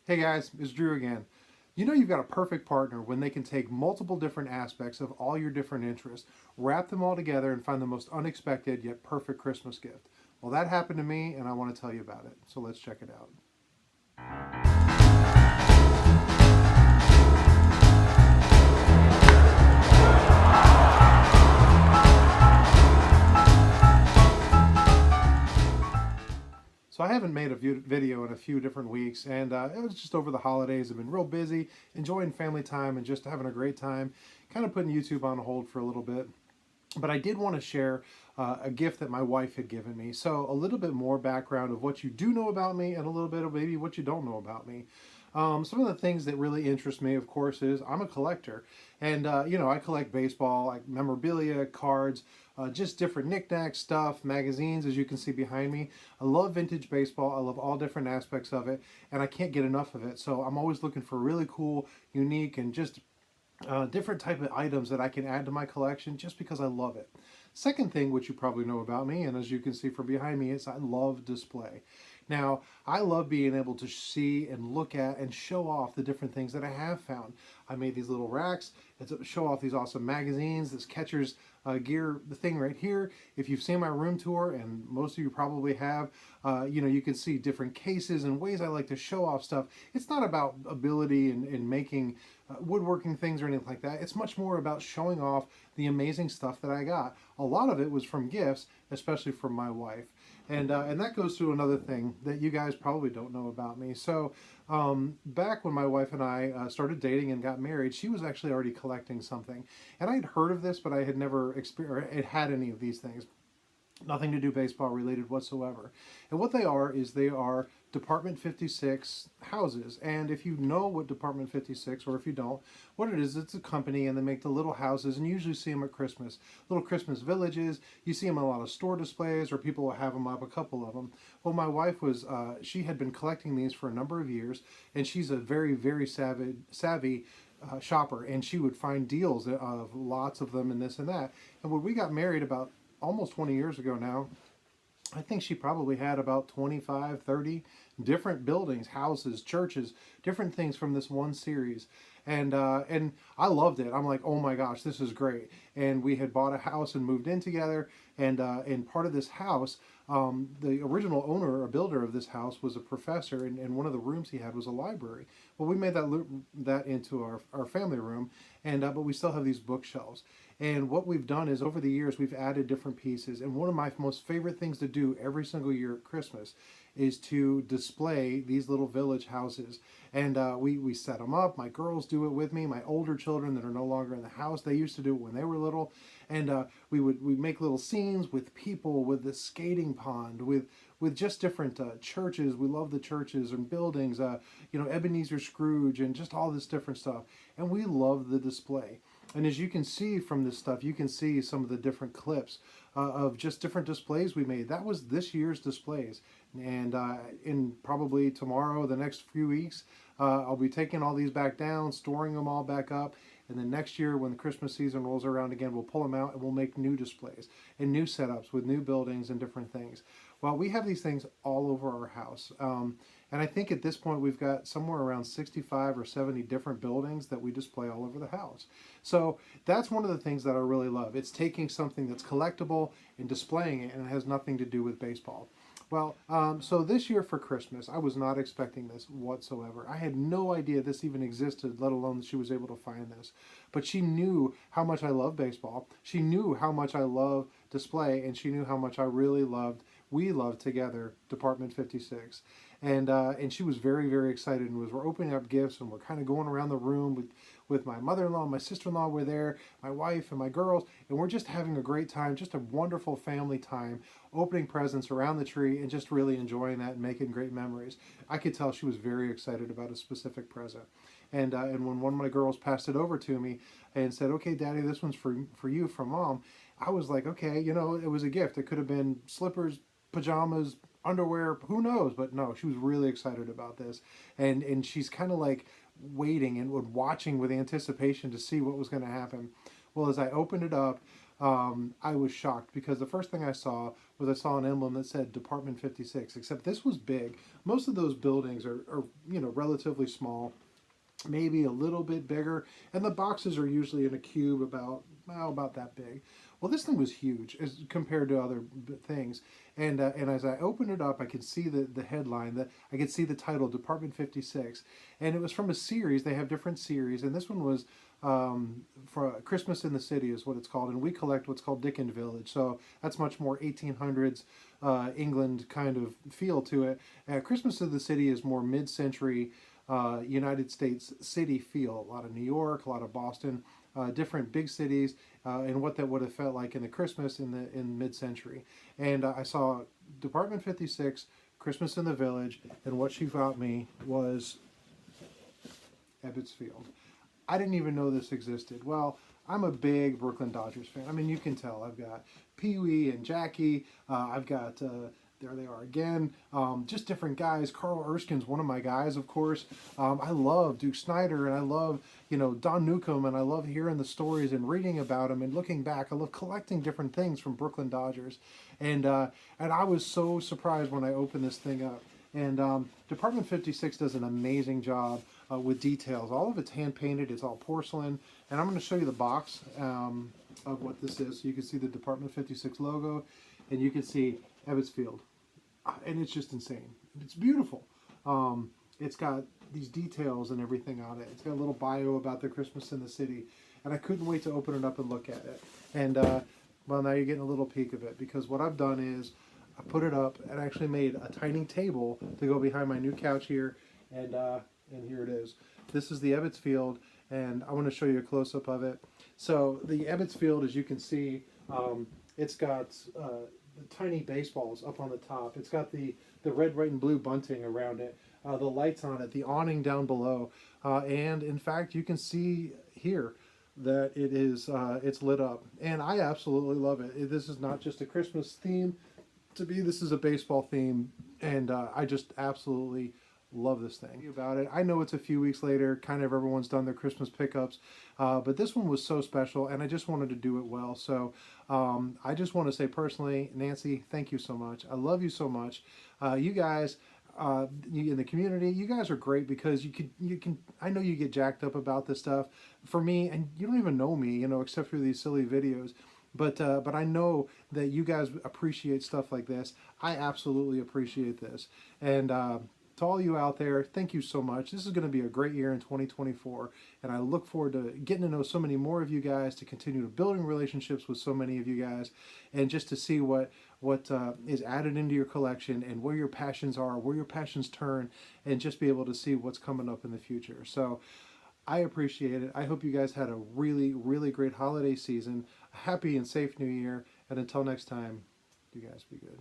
Hey guys, it's Drew again. You know you've got a perfect partner when they can take multiple different aspects of all your different interests, wrap them all together, and find the most unexpected yet perfect Christmas gift. Well, that happened to me, and I want to tell you about it. So let's check it out. So I haven't made a video in a few different weeks, and it was just over the holidays. I've been real busy, enjoying family time, and just having a great time. Kind of putting YouTube on hold for a little bit. But I did want to share a gift that my wife had given me. So a little bit more background of what you do know about me and a little bit of maybe what you don't know about me. Some of the things that really interest me, of course, is I'm a collector, and I collect baseball, like memorabilia, cards, just different knickknacks, stuff, magazines, as you can see behind me. I love vintage baseball. I love all different aspects of it, and I can't get enough of it. So I'm always looking for really cool, unique, and just different type of items that I can add to my collection just because I love it. Second thing, which you probably know about me, and as you can see from behind me, is I love display. Now, I love being able to see and look at and show off the different things that I have found. I made these little racks to show off these awesome magazines, this catcher's gear, the thing right here. If you've seen my room tour, and most of you probably have, you can see different cases and ways I like to show off stuff. It's not about ability in making woodworking things or anything like that. It's much more about showing off the amazing stuff that I got. A lot of it was from gifts, especially from my wife. And that goes to another thing that you guys probably don't know about me. So back when my wife and I started dating and got married, she was actually already collecting something. And I had heard of this, but I had never had any of these things. Nothing to do baseball related whatsoever. And what they are Department 56 houses. And if you know what Department 56, or if you don't, what it is, it's a company, and they make the little houses, and you usually see them at Christmas. Little Christmas villages. You see them in a lot of store displays, or people will have them up, a couple of them. Well, my wife she had been collecting these for a number of years, and she's a very, very savvy shopper, and she would find deals of lots of them and this and that. And when we got married about almost 20 years ago now, I think she probably had about 25, 30 different buildings, houses, churches, different things from this one series. And I loved it. I'm like, oh my gosh, this is great. And we had bought a house and moved in together. And part of this house, the original owner or builder of this house was a professor, and one of the rooms he had was a library. Well, we made that into our family room, and but we still have these bookshelves. And what we've done is over the years we've added different pieces. And one of my most favorite things to do every single year at Christmas is to display these little village houses. And we set them up. My girls do it with me. My older children that are no longer in the house, they used to do it when they were little. And we make little scenes with people, with the skating pond, with just different churches. We love the churches and buildings. Ebenezer Scrooge and just all this different stuff. And we love the display. And as you can see from this stuff, you can see some of the different clips of just different displays we made. That was this year's displays. And in probably tomorrow, the next few weeks, I'll be taking all these back down, storing them all back up. And then next year, when the Christmas season rolls around again, we'll pull them out and we'll make new displays and new setups with new buildings and different things. Well, we have these things all over our house. And I think at this point we've got somewhere around 65 or 70 different buildings that we display all over the house. So that's one of the things that I really love. It's taking something that's collectible and displaying it, and it has nothing to do with baseball. Well, so this year for Christmas, I was not expecting this whatsoever. I had no idea this even existed, let alone that she was able to find this. But she knew how much I love baseball. She knew how much I love display, and she knew how much I really we loved together, Department 56. And she was very, very excited, and we're opening up gifts, and we're kind of going around the room with my mother-in-law and my sister-in-law were there, my wife and my girls, and we're just having a great time, just a wonderful family time, opening presents around the tree and just really enjoying that and making great memories. I could tell she was very excited about a specific present. And when one of my girls passed it over to me and said, okay, Daddy, this one's for you from Mom, I was like, okay, it was a gift. It could have been slippers, pajamas, underwear, who knows? But no, she was really excited about this. And she's kind of like waiting and watching with anticipation to see what was going to happen. Well, as I opened it up, I was shocked because the first thing I saw was I saw an emblem that said Department 56, except this was big. Most of those buildings are relatively small, maybe a little bit bigger, and the boxes are usually in a cube about that big. Well, this thing was huge as compared to other things, and as I opened it up, I could see the headline, that I could see the title, Department 56, and it was from a series. They have different series, and this one was for Christmas in the City is what it's called, and we collect what's called Dickens Village. So that's much more 1800s England kind of feel to it. Christmas in the City is more mid-century United States city feel. A lot of New York, a lot of Boston, different big cities, and what that would have felt like in the Christmas in mid-century. And I saw Department 56, Christmas in the Village, and what she got me was Ebbets Field. I didn't even know this existed. Well, I'm a big Brooklyn Dodgers fan. I mean, you can tell. I've got Pee Wee and Jackie. I've got there they are again. Just different guys. Carl Erskine's one of my guys, of course. I love Duke Snider, and I love Don Newcomb, and I love hearing the stories and reading about him and looking back. I love collecting different things from Brooklyn Dodgers, and I was so surprised when I opened this thing up. And Department 56 does an amazing job with details. All of it's hand painted. It's all porcelain. And I'm going to show you the box of what this is. So you can see the Department 56 logo, and you can see Ebbets Field. And it's just insane. It's beautiful. It's got these details and everything on it. It's got a little bio about the Christmas in the City. And I couldn't wait to open it up and look at it. And, well, now you're getting a little peek of it, because what I've done is I put it up and actually made a tiny table to go behind my new couch here, and here it is. This is the Ebbets Field, and I want to show you a close-up of it. So the Ebbets Field, as you can see, it's got the tiny baseballs up on the top. It's got the red, white, and blue bunting around it, the lights on it, the awning down below, and in fact, you can see here that it is it's lit up, and I absolutely love it. This is not just a Christmas theme. To me, this is a baseball theme, and I just absolutely love this thing. About it, I know it's a few weeks later, kind of everyone's done their Christmas pickups, but this one was so special, and I just wanted to do it well. So I just want to say personally, Nancy, thank you so much. I love you so much. You guys in the community, you guys are great, because you can. I know you get jacked up about this stuff. For me, and you don't even know me, except for these silly videos. But I know that you guys appreciate stuff like this. I absolutely appreciate this. And to all you out there, thank you so much. This is going to be a great year in 2024. And I look forward to getting to know so many more of you guys, to continue to building relationships with so many of you guys, and just to see what is added into your collection, and where your passions are, where your passions turn, and just be able to see what's coming up in the future. So I appreciate it. I hope you guys had a really, really great holiday season. A happy and safe new year. And until next time, you guys be good.